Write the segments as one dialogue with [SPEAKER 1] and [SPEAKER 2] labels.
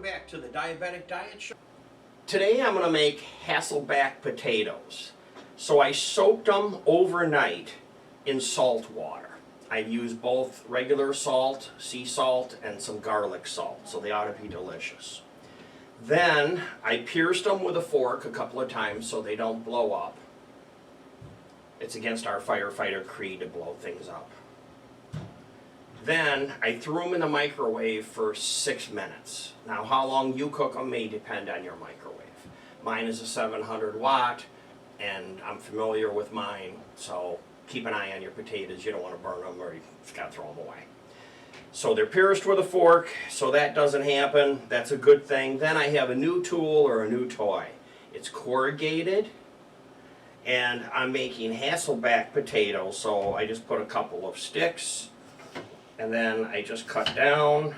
[SPEAKER 1] back to the Diabetic Diet Show. Today I'm going to make Hasselback potatoes. So I soaked them overnight in salt water. I used both regular salt, sea salt, and some garlic salt, so they ought to be delicious. Then I pierced them with a fork a couple of times so they don't blow up. It's against our firefighter creed to blow things up. Then I threw them in the microwave for 6 minutes. Now how long you cook them may depend on your microwave. Mine is a 700 watt and I'm familiar with mine, so keep an eye on your potatoes. You don't want to burn them or you've got to throw them away. So they're pierced with a fork, so that doesn't happen. That's a good thing. Then I have a new tool or a new toy. It's corrugated, and I'm making Hasselback potatoes, so I just put a couple of sticks, and then I just cut down,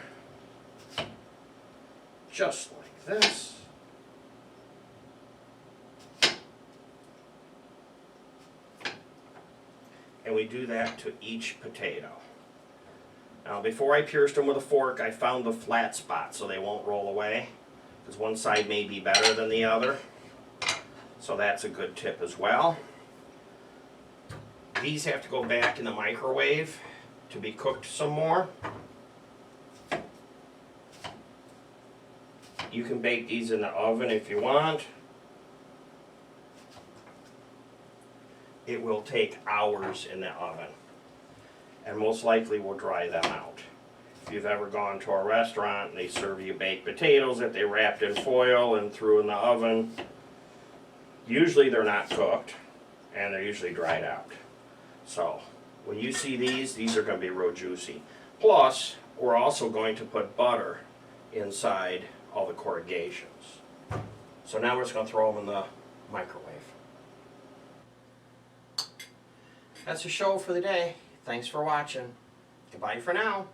[SPEAKER 1] just like this. And we do that to each potato. Now before I pierced them with a fork, I found the flat spot so they won't roll away, because one side may be better than the other. So that's a good tip as well. These have to go back in the microwave to be cooked some more. You can bake these in the oven if you want. It will take hours in the oven, and most likely will dry them out. If you've ever gone to a restaurant and they serve you baked potatoes that they wrapped in foil and threw in the oven, usually they're not cooked and they're usually dried out. So when you see these are going to be real juicy. Plus, we're also going to put butter inside all the corrugations. So now we're just going to throw them in the microwave. That's the show for the day. Thanks for watching. Goodbye for now.